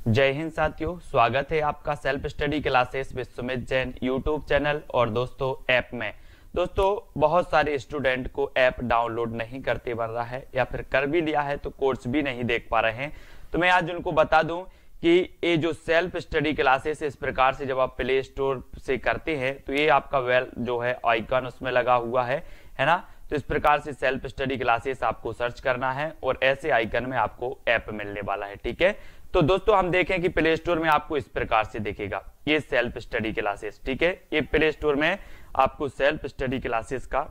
जय हिंद साथियों, स्वागत है आपका self study classes with Sumit Jain YouTube channel और दोस्तों ऐप में। दोस्तों बहुत सारे स्टूडेंट को ऐप डाउनलोड नहीं करते बन रहा है या फिर कर भी लिया है तो कोर्स भी नहीं देख पा रहे हैं। तो मैं आज उनको बता दूं कि ये जो सेल्फ स्टडी क्लासेस इस प्रकार से जब आप प्ले स्टोर से करते हैं तो ये आपका वेल जो है आइकन उसमें लगा हुआ है ना। तो इस प्रकार से सेल्फ स्टडी क्लासेस आपको सर्च करना है और ऐसे आइकन में आपको ऐप मिलने वाला है। ठीक है, तो दोस्तों हम देखें कि प्ले स्टोर में आपको इस प्रकार से दिखेगा ये सेल्फ स्टडी क्लासेस। ठीक है, ये प्ले स्टोर में आपको सेल्फ स्टडी क्लासेस का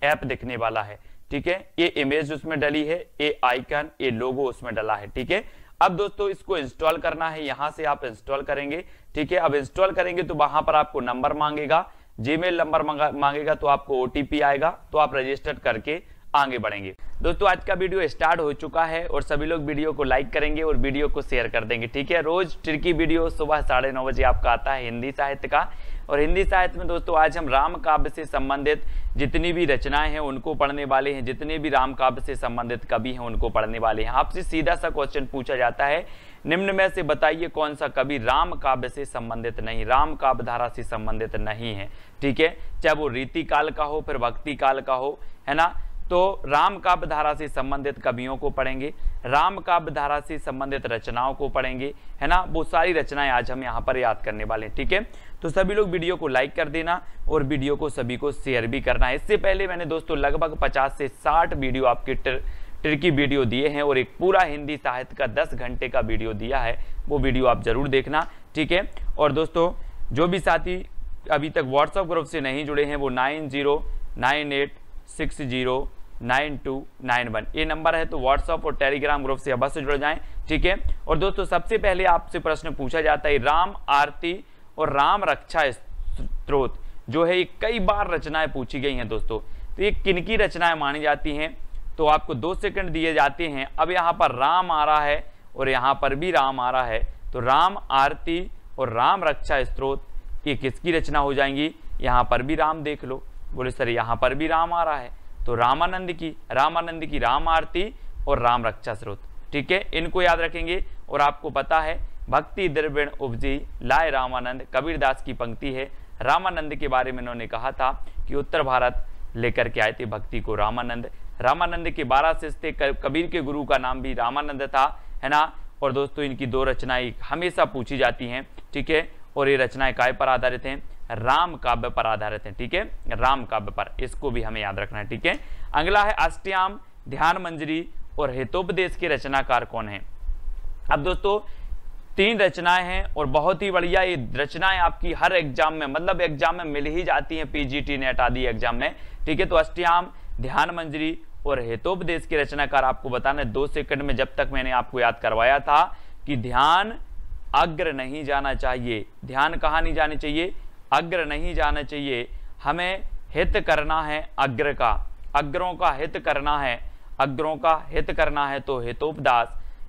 ऐप दिखने वाला है। ठीक है, ये इमेज उसमें डली है, ये आइकन, ये लोगो उसमें डला है। ठीक है, अब दोस्तों इसको इंस्टॉल करना है, यहां से आप इंस्टॉल करेंगे। ठीक है, अब इंस्टॉल करेंगे तो वहां पर आपको नंबर मांगेगा, जीमेल नंबर मांगेगा, तो आपको ओटीपी आएगा, तो आप रजिस्टर करके आगे बढ़ेंगे। दोस्तों आज का वीडियो स्टार्ट हो चुका है और सभी लोग वीडियो को लाइक करेंगे और वीडियो को शेयर कर देंगे। ठीक है, रोज ट्रिकी वीडियो सुबह 9:30 बजे आपका आता है हिंदी साहित्य का। और हिंदी साहित्य में दोस्तों आज हम राम काव्य से संबंधित जितनी भी रचनाएं हैं उनको पढ़ने वाले हैं, जितने भी राम काव्य से संबंधित कवि हैं उनको पढ़ने वाले हैं। आपसे सीधा सा क्वेश्चन पूछा जाता है, निम्न में से बताइए कौन सा कवि राम काव्य से संबंधित नहीं, राम काव्य धारा से संबंधित नहीं है। ठीक है, चाहे वो रीति काल का हो फिर भक्ति काल का हो, है ना। तो राम काव्य धारा से संबंधित कवियों को पढ़ेंगे, राम काव्य धारा से संबंधित रचनाओं को पढ़ेंगे, है ना। वो सारी रचनाएं आज हम यहाँ पर याद करने वाले हैं। ठीक है, तो सभी लोग वीडियो को लाइक कर देना और वीडियो को सभी को शेयर भी करना है। इससे पहले मैंने दोस्तों लगभग 50 से 60 वीडियो आपके ट्रिकी वीडियो दिए हैं और एक पूरा हिंदी साहित्य का 10 घंटे का वीडियो दिया है, वो वीडियो आप जरूर देखना। ठीक है, और दोस्तों जो भी साथी अभी तक व्हाट्सएप ग्रुप से नहीं जुड़े हैं वो 9098609291 ये नंबर है, तो व्हाट्सएप और टेलीग्राम ग्रुप से अवश्य जुड़ जाएं। ठीक है, और दोस्तों सबसे पहले आपसे प्रश्न पूछा जाता है, राम आरती और राम रक्षा स्तोत्र जो है ये कई बार रचनाएं पूछी गई हैं दोस्तों, तो ये किनकी रचनाएं मानी जाती हैं। तो आपको 2 सेकंड दिए जाते हैं। अब यहाँ पर राम आ रहा है और यहाँ पर भी राम आ रहा है, तो राम आरती और राम रक्षा स्तोत्र ये किसकी रचना हो जाएंगी। यहाँ पर भी राम देख लो, बोले सर यहाँ पर भी राम आ रहा है, तो रामानंद की राम आरती और राम रक्षा स्तोत्र। ठीक है, इनको याद रखेंगे। और आपको पता है भक्ति द्रविण उपजी लाए रामानंद, कबीरदास की पंक्ति है। रामानंद के बारे में उन्होंने कहा था कि उत्तर भारत लेकर के आए थे भक्ति को रामानंद। रामानंद के 12 शिष्य थे, कबीर के गुरु का नाम भी रामानंद था, है ना। और दोस्तों इनकी 2 रचनाएं हमेशा पूछी जाती हैं। ठीक है, और ये रचनाएं काय पर आधारित हैं, राम काव्य पर आधारित हैं। ठीक है, राम काव्य पर, इसको भी हमें याद रखना है। ठीक है, अगला है अष्टयाम, ध्यान मंजरी और हितोपदेश के रचनाकार कौन है। अब दोस्तों 3 रचनाएं हैं और बहुत ही बढ़िया ये रचनाएं आपकी हर एग्जाम में मतलब एग्जाम में मिल ही जाती हैं, पीजीटी नेट आदि एग्जाम में। ठीक है, तो अष्टयाम, ध्यान मंजरी और हितोपदेश के रचनाकार आपको बताना है 2 सेकंड में। जब तक मैंने आपको याद करवाया था कि ध्यान अग्र नहीं जाना चाहिए, ध्यान कहाँ नहीं जाने चाहिए, अग्र नहीं जाना चाहिए, हमें हित करना है अग्र का, अग्रों का हित करना है, अग्रों का हित करना है। तो हितोपदेश,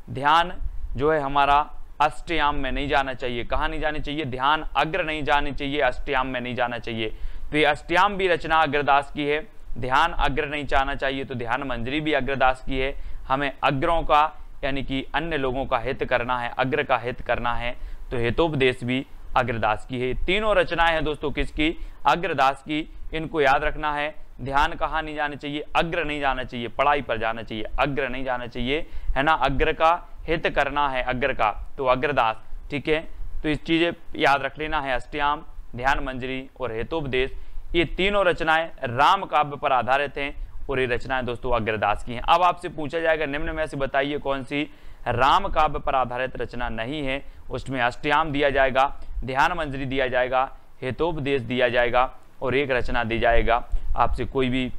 ध्यान जो है हमारा अष्टयाम में नहीं जाना चाहिए। कहाँ नहीं जानी चाहिए, ध्यान अग्र नहीं जानी चाहिए, अष्टयाम में नहीं जाना चाहिए। तो ये अष्टयाम भी रचना अग्रदास की है, ध्यान अग्र नहीं जाना चाहिए, तो ध्यान मंजरी भी अग्रदास की है। हमें अग्रों का यानी कि अन्य लोगों का हित करना है, अग्र का हित करना है, तो हितोपदेश भी अग्रदास की है। तीनों रचनाएं हैं दोस्तों किसकी, अग्रदास की। इनको याद रखना है, ध्यान कहाँ नहीं जाना चाहिए, अग्र नहीं जाना चाहिए, पढ़ाई पर जाना चाहिए, अग्र नहीं जाना चाहिए, है ना। अग्र का हित करना है अग्र का, तो अग्रदास। ठीक है, तो इस चीजें याद रख लेना है, अष्टयाम, ध्यान मंजरी और हितोपदेश ये तीनों रचनाएं राम काव्य पर आधारित हैं और ये रचनाएं दोस्तों अग्रदास की हैं। अब आपसे पूछा जाएगा निम्न में से बताइए कौन सी राम काव्य पर आधारित रचना नहीं है। उसमें अष्टयाम दिया जाएगा, ध्यान मंजरी दिया जाएगा, हितोपदेश दिया जाएगा और एक रचना दी जाएगा आपसे कोई भी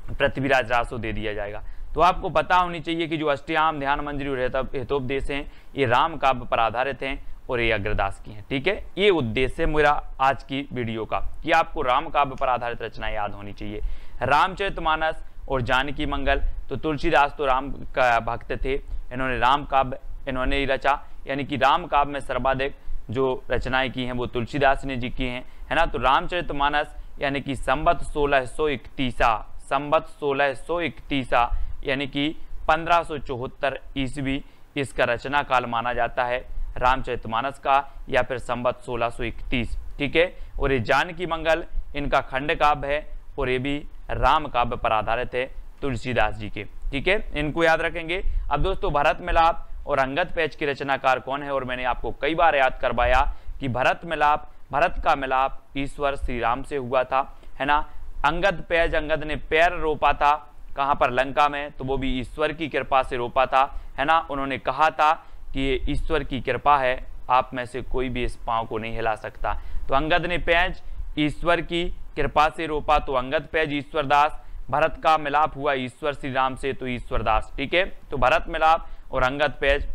पृथ्वीराज रासो दे दिया जाएगा। तो आपको पता होनी चाहिए कि जो अष्टयाम, ध्यान मंजरी और हितोपदेश हैं ये राम काव्य पर आधारित हैं और ये अग्रदास की हैं। ठीक है, ये उद्देश्य है मेरा आज की वीडियो का कि आपको राम काव्य पर आधारित रचनाएं याद होनी चाहिए। रामचरितमानस और जानकी मंगल, तो तुलसीदास तो राम का भक्त थे, इन्होंने राम काव्य इन्होंने ही रचा, यानी कि राम काव्य में सर्वाधिक जो रचनाएं की हैं वो तुलसीदास ने जी की हैं, है ना। तो रामचरितमानस यानी कि संवत 1631 यानी कि 1574 ईस्वी इसका रचना काल माना जाता है रामचरितमानस का या फिर संवत 1631, ठीक है। और ये जानकी मंगल इनका खंड काव्य है और ये भी राम काव्य पर आधारित है तुलसीदास जी के, ठीक है, इनको याद रखेंगे। अब दोस्तों भरत मिलाप और अंगद पैज के रचनाकार कौन है, और मैंने आपको कई बार याद करवाया कि भरत का मिलाप ईश्वर श्री राम से हुआ था, है ना। अंगद पैज, अंगद ने पैर रोपा था कहाँ पर, लंका में, तो वो भी ईश्वर की कृपा से रोपा था, है ना। उन्होंने कहा था कि ये ईश्वर की कृपा है, आप में से कोई भी इस पांव को नहीं हिला सकता। तो अंगद ने पैज ईश्वर की कृपा से रोपा, तो अंगद पैज ईश्वरदास। भरत का मिलाप हुआ ईश्वर श्री राम से, तो ईश्वरदास, ठीक है। तो भरत मिलाप और अंगद पैज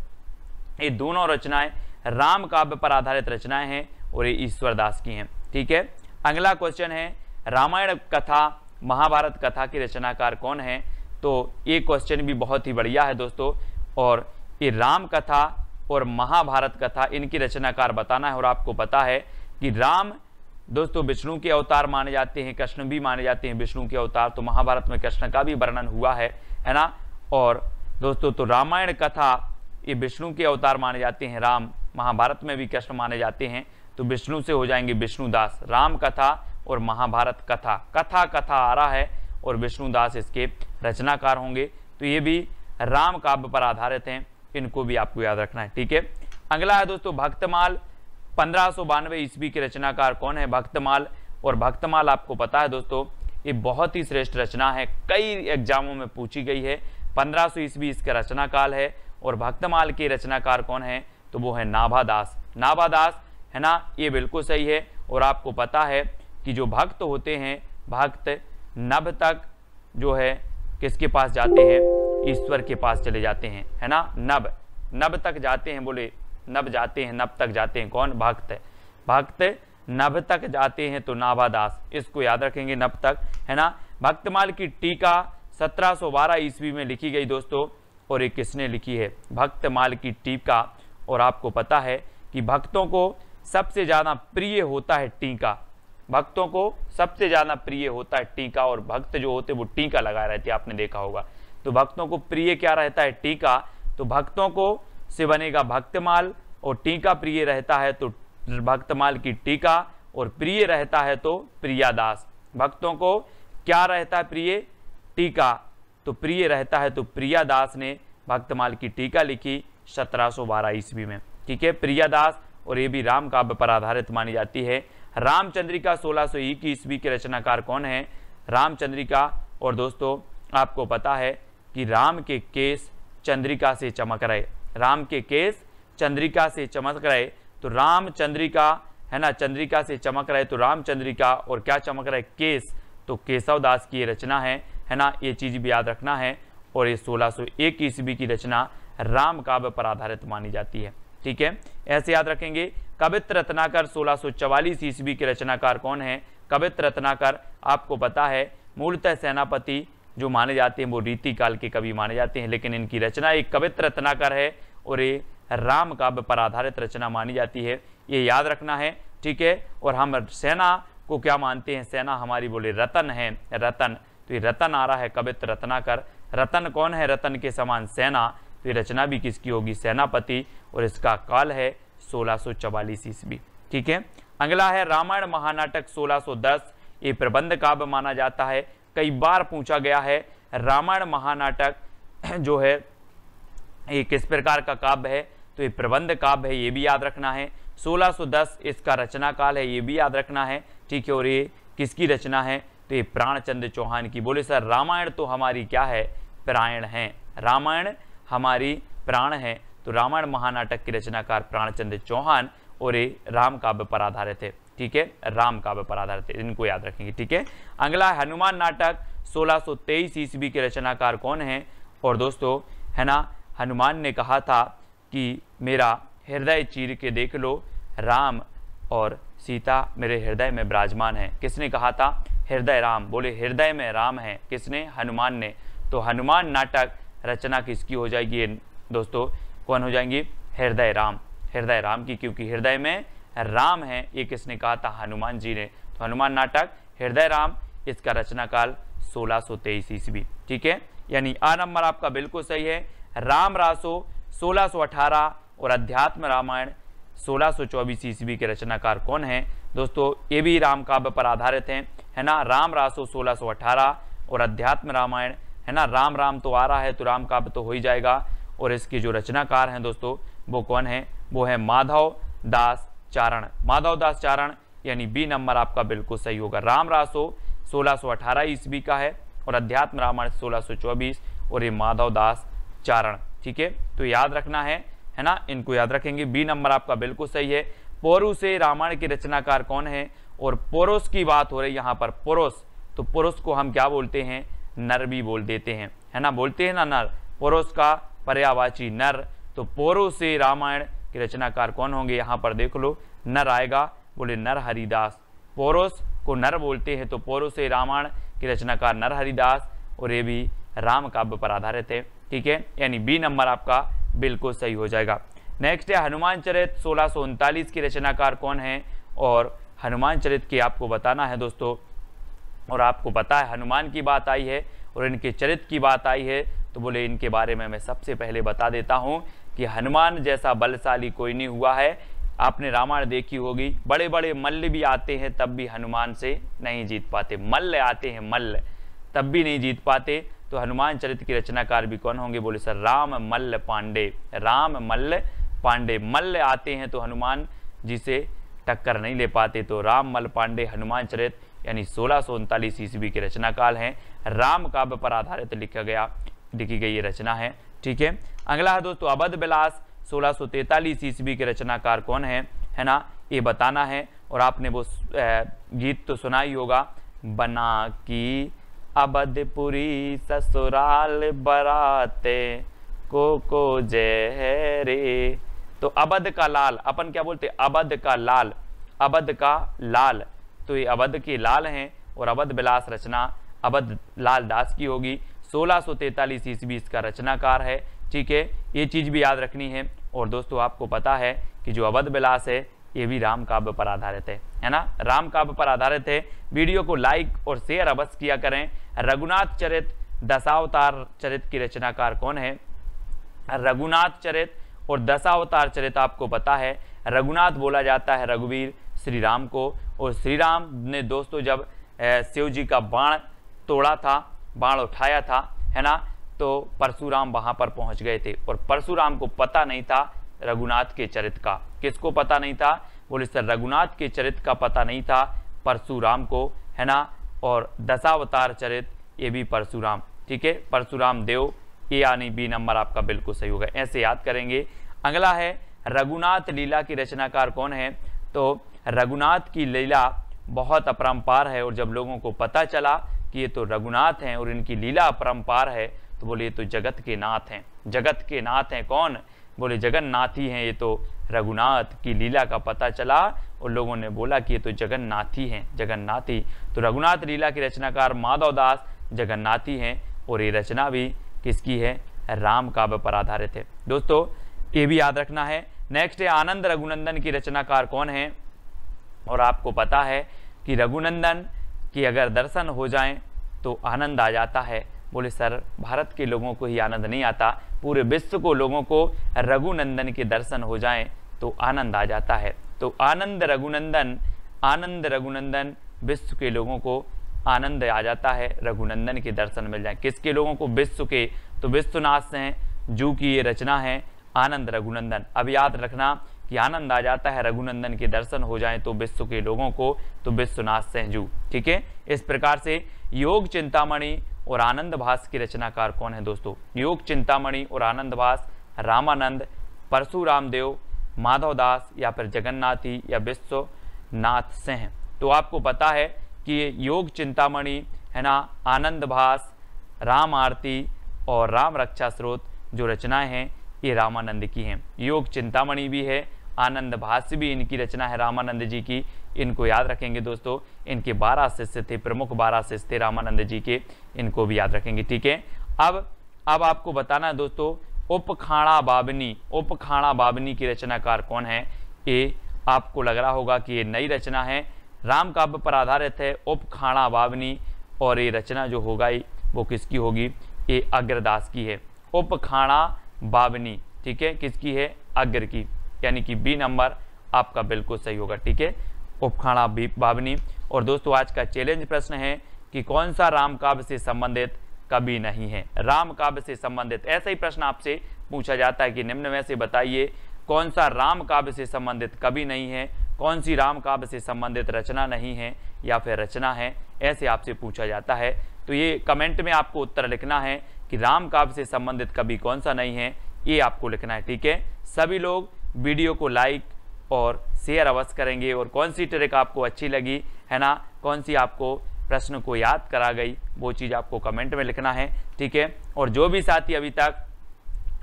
ये दोनों रचनाएं राम काव्य पर आधारित रचनाएं हैं और ये ईश्वरदास की हैं, ठीक है। अगला क्वेश्चन है रामायण कथा महाभारत कथा के रचनाकार कौन है। तो ये क्वेश्चन भी बहुत ही बढ़िया है दोस्तों, और ये राम कथा और महाभारत कथा इनकी रचनाकार बताना है। और आपको पता है कि राम दोस्तों विष्णु के अवतार माने जाते हैं, कृष्ण भी माने जाते हैं विष्णु के अवतार, तो महाभारत में कृष्ण का भी वर्णन हुआ है ना। और दोस्तों तो रामायण कथा ये विष्णु के अवतार माने जाते हैं राम, महाभारत में भी कृष्ण माने जाते हैं, तो विष्णु से हो जाएंगे विष्णुदास। राम कथा और महाभारत कथा, कथा आ रहा है और विष्णुदास इसके रचनाकार होंगे। तो ये भी राम काव्य पर आधारित हैं, इनको भी आपको याद रखना है, ठीक है। अगला है दोस्तों भक्तमाल, 1592 ईस्वी के रचनाकार कौन है भक्तमाल। और भक्तमाल आपको पता है दोस्तों ये बहुत ही श्रेष्ठ रचना है, कई एग्जामों में पूछी गई है। 1500 ईस्वी इसका रचना काल है और भक्तमाल के रचनाकार कौन है, तो वो है नाभादास। नाभादास, है ना, ये बिल्कुल सही है। और आपको पता है कि जो भक्त होते हैं, भक्त नभ तक जो है किसके पास जाते हैं, ईश्वर के पास चले जाते हैं, है ना। नभ तक जाते हैं, बोले नभ जाते हैं, नभ तक जाते हैं, कौन, भक्त। भक्त नभ तक जाते हैं तो नाभादास, इसको याद रखेंगे, नभ तक, है ना। भक्तमाल की टीका 1712 ईस्वी में लिखी गई दोस्तों, और ये किसने लिखी है, भक्तमाल की टीका। और आपको पता है कि भक्तों को सबसे ज्यादा प्रिय होता है टीका, भक्तों को सबसे ज्यादा प्रिय होता है टीका, और भक्त जो होते वो टीका लगाए रहते हैं, आपने देखा होगा। तो भक्तों को प्रिय क्या रहता है, टीका। तो भक्तों को से बनेगा भक्तमाल, और टीका प्रिय रहता है तो भक्तमाल की टीका, और प्रिय रहता है तो प्रियादास। भक्तों को क्या रहता है, प्रिय, टीका, तो प्रिय रहता है तो प्रियादास ने भक्तमाल की टीका लिखी 1712 ईस्वी में, ठीक है, प्रियादास। और ये भी राम काव्य पर आधारित मानी जाती है। रामचंद्रिका 1601 ईस्वी के रचनाकार कौन है, रामचंद्रिका। और दोस्तों आपको पता है कि राम के केस चंद्रिका से चमक रहे, राम के केस चंद्रिका से चमक रहे, तो रामचंद्रिका, है ना, चंद्रिका से चमक रहे तो रामचंद्रिका, और क्या चमक रहे, केस, तो केशव दास की ये रचना है ना, ये चीज भी याद रखना है। और ये 1601 ईस्वी की रचना राम काव्य पर आधारित मानी जाती है, ठीक है, ऐसे याद रखेंगे। कवित्र रत्नाकर 1644 ईस्वी के रचनाकार कौन है, कवित्र रत्नाकर। आपको पता है मूलतः सेनापति जो माने जाते हैं वो रीति काल के कवि माने जाते हैं, लेकिन इनकी रचना एक कवित्र रत्नाकर है और ये राम काव्य पर आधारित रचना मानी जाती है, ये याद रखना है, ठीक है। और हम सेना को क्या मानते हैं, सेना हमारी बोले रतन है, रतन, तो ये रतन आ रहा है कवित्र रत्नाकर। रतन कौन है, रतन के समान सेना, तो ये रचना भी किसकी होगी, सेनापति, और इसका काल है 1644 ईस्वी, ठीक है। अगला है रामायण महानाटक 1610, ये प्रबंध काव्य माना जाता है, कई बार पूछा गया है। रामायण महानाटक जो है ये किस प्रकार का काव्य है, तो ये प्रबंध काव्य है, ये भी याद रखना है। 1610 इसका रचना काल है, ये भी याद रखना है, ठीक है। और ये किसकी रचना है, तो ये प्राणचंद्र चौहान की। बोले सर रामायण तो हमारी क्या है, प्राण है, रामायण हमारी प्राण है, तो रामायण महानाटक की रचनाकार प्राणचंद्र चौहान, और ये राम काव्य पर आधारित है, ठीक है, राम काव्य पर आधारित है, इनको याद रखेंगे, ठीक है। अगला हनुमान नाटक 1623 ईस्वी के रचनाकार कौन है। और दोस्तों, है ना, हनुमान ने कहा था कि मेरा हृदय चीर के देख लो, राम और सीता मेरे हृदय में विराजमान है। किसने कहा था, हृदय राम, बोले हृदय में राम है, किसने, हनुमान ने। तो हनुमान नाटक रचना किसकी हो जाएगी, ये दोस्तों कौन हो जाएंगी, हृदय राम, हृदय राम की, क्योंकि हृदय में राम है, ये किसने कहा था, हनुमान जी ने। तो हनुमान नाटक हृदय राम, इसका रचना काल 1623 ईस्वी, ठीक है। यानी आ नंबर आपका बिल्कुल सही है। राम रासो 1618 और अध्यात्म रामायण 1624 ईस्वी के रचनाकार कौन हैं दोस्तों? ये भी राम काव्य पर आधारित हैं, है ना। राम रासो 1618 और अध्यात्म रामायण, है ना। राम राम तो आ रहा है तो राम काव्य तो हो ही जाएगा। और इसके जो रचनाकार हैं दोस्तों वो कौन है? वो है माधव दास चारण। माधव दास चारण यानी बी नंबर आपका बिल्कुल सही होगा। राम रासो 1618 ईस्वी का है और अध्यात्म रामायण 1624 और ये माधव दास चारण। ठीक है, तो याद रखना है ना, इनको याद रखेंगे। बी नंबर आपका बिल्कुल सही है। पौरुष से रामायण के रचनाकार कौन है? और पौरुष की बात हो रही यहाँ पर, पौरुष, तो पौरुष को हम क्या बोलते हैं? नर भी बोल देते हैं, है ना, बोलते हैं ना नर। पौरुष का पर्यायवाची नर, तो पौरुष से रामायण के रचनाकार कौन होंगे? यहाँ पर देख लो नर आएगा, बोले नर हरिदास। पौरुष को नर बोलते हैं तो पौरुष से रामायण के रचनाकार नर हरिदास और ये भी राम काव्य पर आधारित है। ठीक है, यानी बी नंबर आपका बिल्कुल सही हो जाएगा। नेक्स्ट है हनुमान चरित 1639 के रचनाकार कौन है? और हनुमान चरित की आपको बताना है दोस्तों, और आपको पता है हनुमान की बात आई है और इनके चरित की बात आई है, तो बोले इनके बारे में मैं सबसे पहले बता देता हूं कि हनुमान जैसा बलशाली कोई नहीं हुआ है। आपने रामायण देखी होगी, बड़े बड़े मल्ल भी आते हैं तब भी हनुमान से नहीं जीत पाते। मल्ल आते हैं, मल्ल, तब भी नहीं जीत पाते। तो हनुमान चरित के रचनाकार भी कौन होंगे? बोले सर राम मल्ल पांडे। राम मल्ल पांडे, मल्ल आते हैं तो हनुमान जी से टक्कर नहीं ले पाते। तो राम मल्ल पांडे हनुमान चरित यानी 1639 ईस्वी के रचनाकाल हैं। राम काव्य पर आधारित लिखी गई ये रचना है। ठीक है, अगला है दोस्तों अवध विलास 1643 ईस्वी के रचनाकार कौन है ना, ये बताना है। और आपने वो गीत तो सुना ही होगा, बना की अवधपुरी ससुराल बराते को जय रे। तो अवध का लाल, अपन क्या बोलते? अवध का लाल, अवध का लाल, तो ये अवध के लाल हैं और अवध विलास रचना अवध लाल दास की होगी। 1643 ईस्वी इसका रचनाकार है। ठीक है, ये चीज भी याद रखनी है। और दोस्तों आपको पता है कि जो अवध विलास है ये भी राम काव्य पर आधारित है ना, राम काव्य पर आधारित है। वीडियो को लाइक और शेयर अवश्य किया करें। रघुनाथ चरित दशावतार चरित की रचनाकार कौन है? रघुनाथ चरित और दशावतार चरित आपको पता है। रघुनाथ बोला जाता है रघुवीर श्री राम को, और श्री राम ने दोस्तों जब शिव जी का बाण तोड़ा था, बाण उठाया था, है ना, तो परशुराम वहां पर पहुंच गए थे और परशुराम को पता नहीं था रघुनाथ के चरित का। किसको पता नहीं था? बोले सर रघुनाथ के चरित का पता नहीं था परशुराम को, है ना। और दशावतार चरित ये भी परशुराम। ठीक है, परशुराम देव, ये यानी बी नंबर आपका बिल्कुल सही होगा। ऐसे याद करेंगे। अगला है रघुनाथ लीला की रचनाकार कौन है? तो रघुनाथ की लीला बहुत अपरंपार है और जब लोगों को पता चला कि ये तो रघुनाथ हैं और इनकी लीला अपरंपार है तो बोले ये तो जगत के नाथ हैं। जगत के नाथ हैं कौन? बोले जगन्नाथ ही हैं। ये तो रघुनाथ की लीला का पता चला और लोगों ने बोला कि ये तो जगन्नाथी हैं, जगन्नाथी। तो रघुनाथ लीला के रचनाकार माधव दास जगन्नाथी हैं और ये रचना भी किसकी है? राम काव्य पर आधारित है। दोस्तों ये भी याद रखना है। नेक्स्ट है आनंद रघुनंदन की रचनाकार कौन है? और आपको पता है कि रघुनंदन की अगर दर्शन हो जाएं तो आनंद आ जाता है। बोले सर भारत के लोगों को ही आनंद नहीं आता, पूरे विश्व को लोगों को रघुनंदन के दर्शन हो जाएं तो आनंद आ जाता है। तो आनंद रघुनंदन विश्व के लोगों को आनंद आ जाता है, रघुनंदन के दर्शन मिल जाए। किसके लोगों को? विश्व के। तो विश्वनाथ से हैं जू की ये रचना है आनंद रघुनंदन। अब याद रखना कि आनंद आ जाता है, रघुनंदन के दर्शन हो जाए तो विश्व के लोगों को, तो विश्वनाथ सहजू। ठीक है, इस प्रकार से योग चिंतामणि और आनंद भास की रचनाकार कौन है दोस्तों? योग चिंतामणि और आनंद भास रामानंद, परशुराम देव, माधव दास या फिर जगन्नाथी या विश्वनाथ से हैं। तो आपको पता है कि ये योग चिंतामणि, है ना, आनंद भास, राम आरती और राम रक्षा स्रोत जो रचनाएं हैं ये रामानंद की हैं। योग चिंतामणि भी है, आनंद भाष्य भी इनकी रचना है रामानंद जी की। इनको याद रखेंगे दोस्तों। इनके 12 शिष्य थे, प्रमुख 12 शिष्य थे रामानंद जी के, इनको भी याद रखेंगे। ठीक है, अब आपको बताना है दोस्तों उपखाड़ा बाबनी की रचनाकार कौन है? ये आपको लग रहा होगा कि ये नई रचना है, राम काव्य पर आधारित है उपखाड़ा बाबनी, और ये रचना जो होगा वो किसकी होगी? ये अग्रदास की है। उपखाड़ा बाबनी, ठीक है, किसकी है, अग्र की, यानी कि बी नंबर आपका बिल्कुल सही होगा। ठीक है, उपखाड़ा भावनी। और दोस्तों आज का चैलेंज प्रश्न है कि कौन सा राम काव्य से संबंधित कवि नहीं है। राम काव्य से संबंधित ऐसा ही प्रश्न आपसे पूछा जाता है कि निम्न में से बताइए कौन सा राम काव्य से संबंधित कवि नहीं है, कौन सी राम काव्य से संबंधित रचना नहीं है या फिर रचना है, ऐसे आपसे पूछा जाता है। तो ये कमेंट में आपको उत्तर लिखना है कि राम काव्य से संबंधित कवि कौन सा नहीं है, ये आपको लिखना है। ठीक है, सभी लोग वीडियो को लाइक और शेयर अवश्य करेंगे। और कौन सी ट्रिक आपको अच्छी लगी है ना, कौन सी आपको प्रश्न को याद करा गई, वो चीज़ आपको कमेंट में लिखना है। ठीक है, और जो भी साथी अभी तक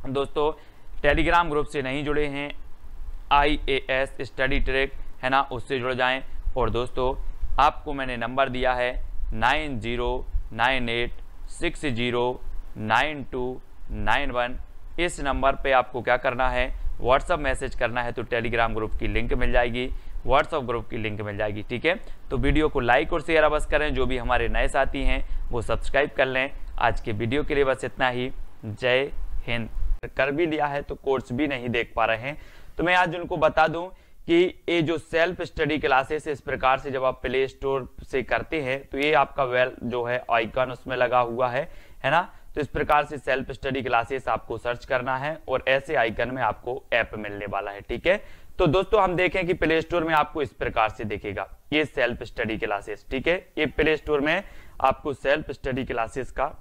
दोस्तों टेलीग्राम ग्रुप से नहीं जुड़े हैं, IAS स्टडी ट्रिक है ना, उससे जुड़ जाएं। और दोस्तों आपको मैंने नंबर दिया है 9098609291। इस नंबर पे आपको क्या करना है, व्हाट्सअप मैसेज करना है, तो टेलीग्राम ग्रुप की लिंक मिल जाएगी, व्हाट्सअप ग्रुप की लिंक मिल जाएगी। ठीक है, तो वीडियो को लाइक और शेयर अवश्य करें। जो भी हमारे नए साथी हैं वो सब्सक्राइब कर लें। आज के वीडियो के लिए बस इतना ही। जय हिंद। कर भी लिया है तो कोर्स भी नहीं देख पा रहे हैं, तो मैं आज उनको बता दूं कि ये जो सेल्फ स्टडी क्लासेस इस प्रकार से जब आप प्ले स्टोर से करते हैं तो ये आपका वेल जो है आइकन उसमें लगा हुआ है ना। तो इस प्रकार से सेल्फ स्टडी क्लासेस आपको सर्च करना है और ऐसे आइकन में आपको ऐप मिलने वाला है। ठीक है, तो दोस्तों हम देखें कि प्ले स्टोर में आपको इस प्रकार से दिखेगा ये सेल्फ स्टडी क्लासेस। ठीक है, ये प्ले स्टोर में आपको सेल्फ स्टडी क्लासेस का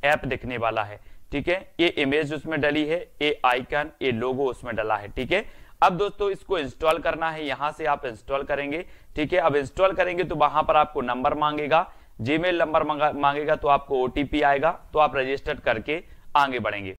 ऐप दिखने वाला है। ठीक है, ये इमेज उसमें डली है, ये आइकन, ये लोगो उसमें डला है। ठीक है, अब दोस्तों इसको इंस्टॉल करना है, यहां से आप इंस्टॉल करेंगे। ठीक है, अब इंस्टॉल करेंगे तो वहां पर आपको नंबर मांगेगा, जीमेल नंबर मांगेगा, तो आपको OTP आएगा, तो आप रजिस्टर करके आगे बढ़ेंगे।